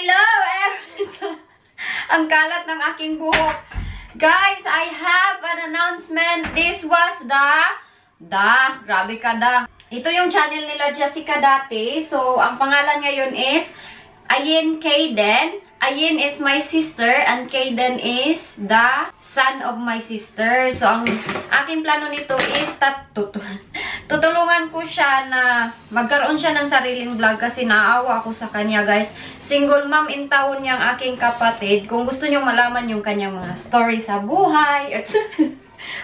Hello! Ang kalat ng aking buhok. Guys, I have an announcement. This was grabe ka da. Ito yung channel nila Jessica dati. So, ang pangalan ngayon is Ayin Kayden. Ayin is my sister and Kayden is the son of my sister. So, ang aking plano nito is tutulungan ko siya na magkaroon siya ng sariling vlog kasi naawa ako sa kanya, guys. Single mom in town niyang aking kapatid. Kung gusto niyo malaman yung kanyang mga story sa buhay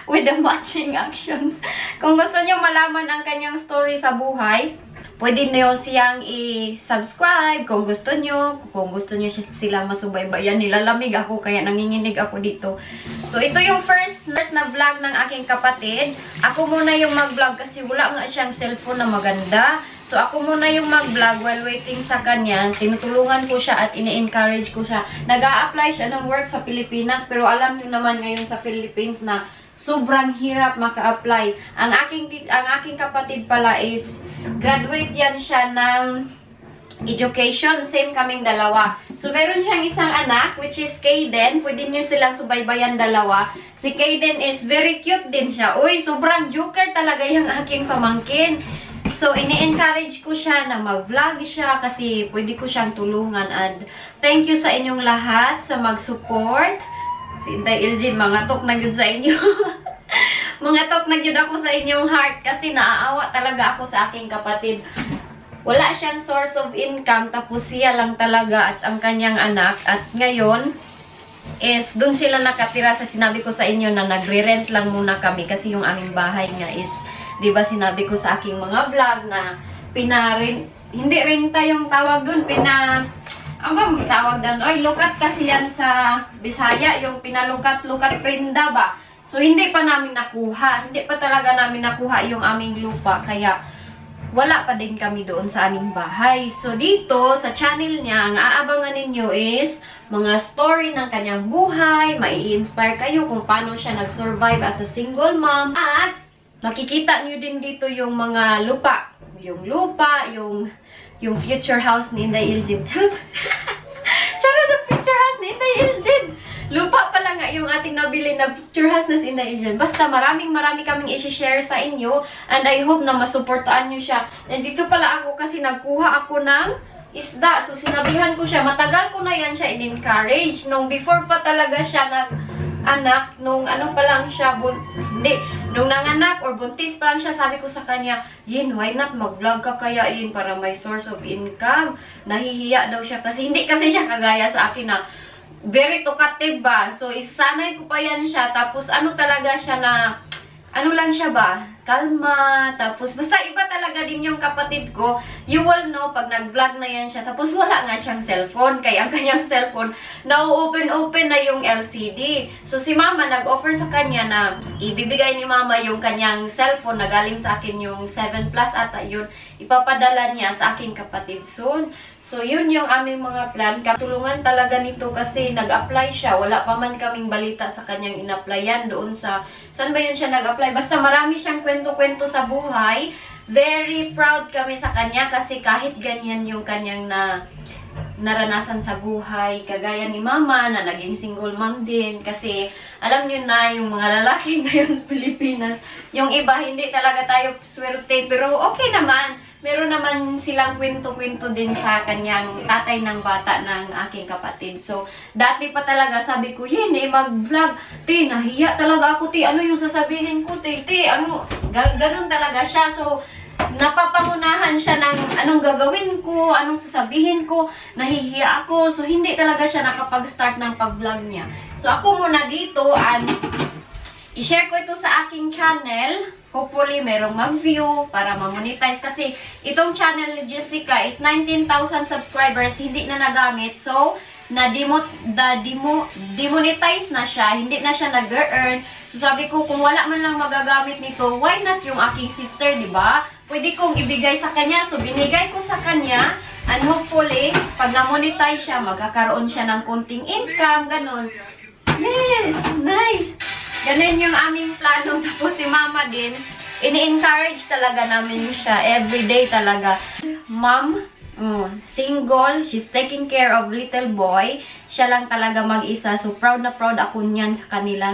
with the matching actions. Kung gusto niyo malaman ang kanyang story sa buhay, pwede niyo siyang i-subscribe kung gusto niyo. Kung gusto niyo silang masubaybayan, nilalamig ako kaya nanginginig ako dito. So, ito yung first na vlog ng aking kapatid. Ako muna yung mag-vlog kasi wala nga siyang cellphone na maganda. So, ako muna yung mag-vlog while waiting sa kanya. Tinutulungan ko siya at ini-encourage ko siya. Nag-a-apply siya ng work sa Pilipinas. Pero alam niyo naman ngayon sa Philippines na sobrang hirap maka-apply. Ang aking kapatid pala is graduate yan siya ng education. Same kaming dalawa. So, meron siyang isang anak, which is Kayden. Pwede niyo silang subaybayan dalawa. Si Kayden is very cute din siya. Uy, sobrang joker talaga yung aking pamangkin. So, ini-encourage ko siya na mag-vlog siya kasi pwede ko siyang tulungan. And thank you sa inyong lahat sa mag-support. Si Inday Iljin, mga tok na yun sa inyo. Mga tok na yun ako sa inyong heart kasi naaawa talaga ako sa aking kapatid. Wala siyang source of income tapos siya lang talaga at ang kanyang anak. At ngayon is dun sila nakatira sa sinabi ko sa inyo na nagre-rent lang muna kami kasi yung aming bahay nga is, diba sinabi ko sa aking mga vlog na hindi renta yung tawag dun, ang ba tawag doon? Oy, lukat kasi yan sa Bisaya, yung pinalukat-lukat prenda ba? So, hindi pa namin nakuha. Hindi pa talaga namin nakuha yung aming lupa. Kaya, wala pa din kami doon sa aming bahay. So, dito, sa channel niya, ang aabangan ninyo is mga story ng kanyang buhay. Mai-inspire kayo kung paano siya nag-survive as a single mom. At, makikita nyo din dito yung mga lupa. Yung lupa, yung future house ni Inday Iljin. Charot sa future house ni Inday Iljin. Lupa pala nga yung ating nabili na future house na si Inday Iljin. Basta marami kaming isi-share sa inyo. And I hope na masuportaan nyo siya. And dito pala ako kasi nagkuha ako ng isda. So sinabihan ko siya. Matagal ko na yan siya in-encourage. Nung before pa talaga siya anak, nung ano pa lang siya, nung nanganak or buntis pa lang siya, sabi ko sa kanya, Yin, why not mag-vlog ka kaya, Yin, para may source of income. Nahihiya daw siya kasi, hindi kasi siya kagaya sa akin na very talkative ba. So, isanay ko pa yan siya. Tapos, ano talaga siya na, ano lang siya ba? Kalma. Tapos, basta iba talaga din yung kapatid ko. You will know, pag nag-vlog na yan siya. Tapos, wala nga siyang cellphone. Kaya ang kanyang cellphone, na-open-open na yung LCD. So, si mama, nag-offer sa kanya na ibibigay ni mama yung kanyang cellphone na galing sa akin yung 7 Plus ata yun. Ipapadala niya sa aking kapatid soon. So, yun yung aming mga plan. Tulungan talaga nito kasi nag-apply siya. Wala pa man kaming balita sa kanyang in-applyan doon sa... Saan ba yun siya nag-apply? Basta marami siyang kwento-kwento sa buhay. Very proud kami sa kanya kasi kahit ganyan yung kanyang naranasan sa buhay. Kagaya ni mama na naging single mom din. Kasi alam nyo na yung mga lalaki ngayon sa Pilipinas. Yung iba hindi talaga tayo swerte pero okay naman. Meron naman silang kwento-kwento din sa kanyang tatay ng bata ng aking kapatid. So, dati pa talaga sabi ko, Yin, mag-vlog. Ti, nahiya talaga ako, ti. Ano yung sasabihin ko, ti? Ti, ano? Ganun talaga siya. So, napapangunahan siya ng anong gagawin ko, anong sasabihin ko, nahihiya ako. So, hindi talaga siya nakapag-start ng pag-vlog niya. So, ako muna dito, i-share ko ito sa aking channel. Hopefully, merong mag-view para ma-monetize. Kasi, itong channel ni Jessica is 19,000 subscribers, hindi na nagamit. So, demonetize na siya. Hindi na siya nag-earn. So, sabi ko, kung wala man lang magagamit nito, why not yung aking sister, diba? Pwede kong ibigay sa kanya. So, binigay ko sa kanya. And hopefully, pag na-monetize siya, magkakaroon siya ng konting income. Ganon. Yes! Nice! Ganun yung aming plano. Tapos si mama din, ini-encourage talaga namin siya. Everyday talaga. Mom, Single, she's taking care of little boy. Siya lang talaga mag-isa. So, proud na proud ako niyan sa kanila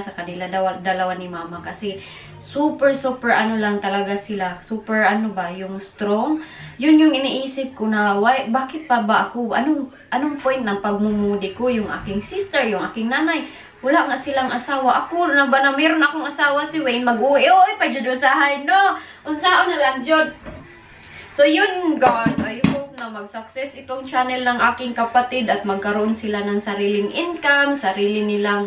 dalawa ni mama. Kasi, super ano lang talaga sila. Super ano ba, yung strong. Yun yung iniisip ko na, bakit pa ba ako? Anong point ng pagmumudi ko? Yung aking sister, yung aking nanay. Wala nga silang asawa. Ako na ba na meron akong asawa si Wayne, mag-uwi, pa dyan usahay, no? Unsao na lang, Jod. So, yun, guys. I hope na mag-success itong channel ng aking kapatid at magkaroon sila ng sariling income, sarili nilang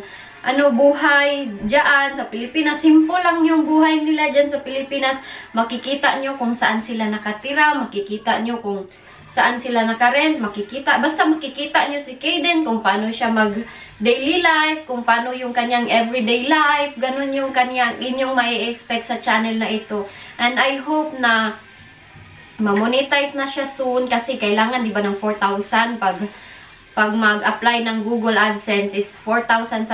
buhay dyan sa Pilipinas. Simple lang yung buhay nila dyan sa Pilipinas. Makikita nyo kung saan sila nakatira, makikita nyo kung saan sila nakarent, basta makikita nyo si Kaden kung paano siya mag-daily life, kung paano yung kanyang everyday life, ganun yung inyong mai-expect sa channel na ito. And I hope na ma-monetize na siya soon kasi kailangan, di ba, ng 4,000 pag mag-apply ng Google AdSense is 4,000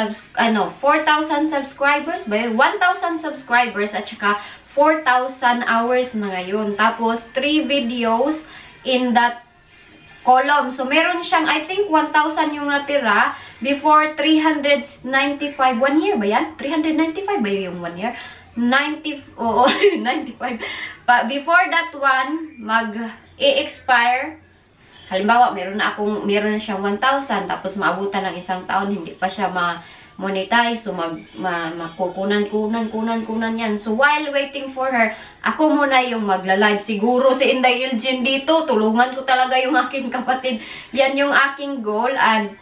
subscribers ba? 1,000 subscribers at saka 4,000 hours na ngayon. Tapos, 3 videos in that column. So, meron siyang, I think, 1,000 yung natira before 395. 1 year ba yan? 395 ba yung 1 year? 95. Before that one, mag-i-expire. Halimbawa, meron na siyang 1,000, tapos maabutan ng 1 taon, hindi pa siya ma-monetize. So, makukunan yan. So, while waiting for her, ako muna yung magla-live. Siguro si Inday Elgin dito, tulungan ko talaga yung aking kapatid. Yan yung aking goal, and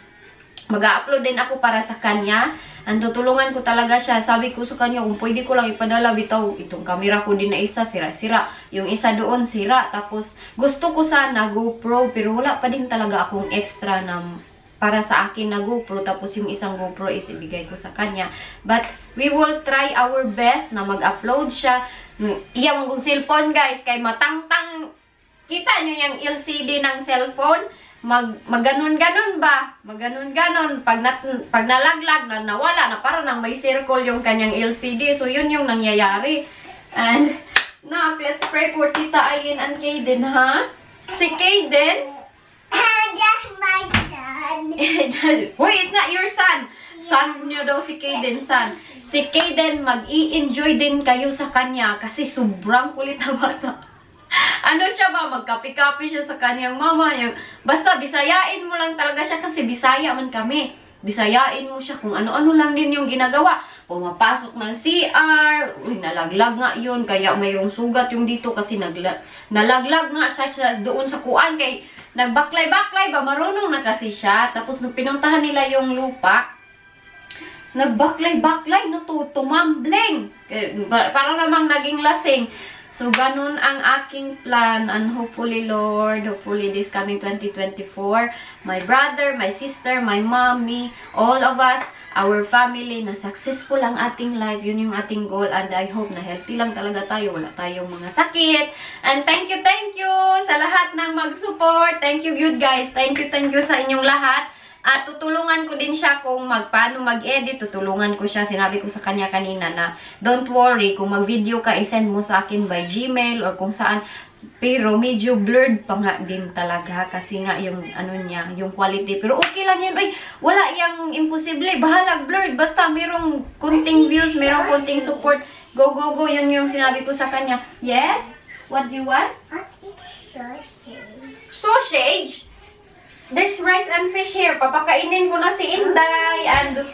mag-upload din ako para sa kanya. And tutulungan ko talaga siya. Sabi ko sa kanya, kung pwede ko lang ipadala, bitaw, itong camera ko din na isa, sira-sira. Yung isa doon, sira. Tapos, gusto ko sana GoPro, pero wala pa din talaga akong extra na para sa akin na GoPro. Tapos, yung isang GoPro is ibigay ko sa kanya. But, we will try our best na mag-upload siya. Iyang kong cellphone, guys, kay matangtang. Kita nyo yung LCD ng cellphone? Maganon-ganon ba? Maganon-ganon. Pag nalaglag, nawala na, para nang may circle yung kanyang LCD. So, yun yung nangyayari. And, now, let's pray for Tita Ayin and Kaden, ha? Si Kaden? That's my son. Wait, it's not your son. Son nyo daw si Kaden, son. Si Kaden, mag-i-enjoy din kayo sa kanya kasi sobrang kulit na bata. Ano siya ba? Magkapi-kapi siya sa kanyang mama. Basta, bisayain mo lang talaga siya kasi bisaya man kami. Bisayain mo siya kung ano-ano lang din yung ginagawa. Pumapasok ng CR. Uy, nalaglag nga yun. Kaya mayroong sugat yung dito kasi nalaglag nga siya doon sa kuan. Kay nagbaklay-baklay ba? Marunong na kasi siya. Tapos, nung pinuntahan nila yung lupa, nagbaklay-baklay na tumambling. Parang namang naging lasing. So, ganun ang aking plan, and hopefully, Lord, hopefully this coming 2024, my brother, my sister, my mommy, all of us, our family, na successful ang ating life. Yun yung ating goal, and I hope na healthy lang talaga tayo. Wala tayong mga sakit. And thank you sa lahat ng mag-support. Thank you, good guys. Thank you sa inyong lahat. At tutulungan ko din siya kung paano mag-edit. Tutulungan ko siya. Sinabi ko sa kanya kanina na don't worry. Kung mag-video ka, isend mo sa akin by Gmail or kung saan. Pero medyo blurred pa nga din talaga. Kasi nga yung niya, yung quality. Pero okay lang yan. Ay, wala yung imposible. Bahalag blurred. Basta merong kunting views, merong kunting support. Go. Yun yung sinabi ko sa kanya. Yes? What do you want? What is sausage? Sausage? There's rice and fish here. Papakainin ko na si Inday. And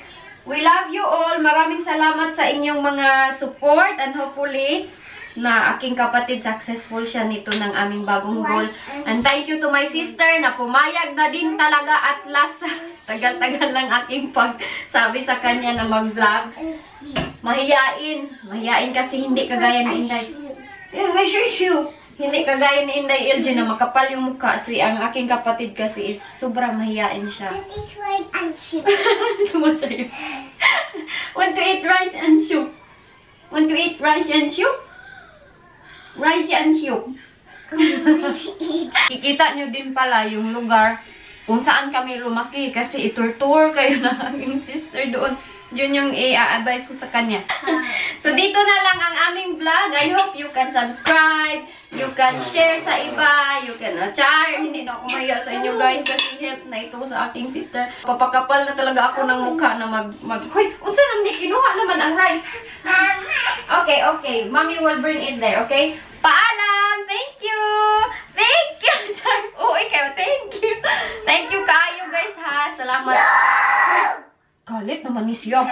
we love you all. Maraming salamat sa inyong mga support. And hopefully, na aking kapatid, successful siya nito ng aming bagong goal. And thank you to my sister na pumayag na din talaga at last. Tagal-tagal lang aking pagsabi sa kanya na mag-vlog. Mahiyain. Mahiyain kasi hindi kagaya ni Inday. Hindi kagaya ni Inday Elgin na makapal yung mukha. Ang aking kapatid kasi is sobrang mahiyain siya. Let's eat rice and soup. Sumasayo. Want to eat rice and soup? Want to eat rice and soup? Rice and soup. Kikita nyo din pala yung lugar kung saan kami lumaki. Kasi itur-tour kayo na aming sister doon. Yun yung i-advise ko sa kanya. So, dito na lang ang aming vlog. I hope you can subscribe, you can share sa iba, you can char. Hindi na ako mahiya sa inyo guys kasi help na ito sa aking sister. Papakapal na talaga ako ng mukha na Hoy, unsa naman ni kinuha naman ang rice? Okay, okay. Mommy will bring it there, okay? Paalam! Thank you! Thank you! Sorry. Oh, ikaw, thank you. Thank you kayo guys ha. Salamat. Galit naman ni siya.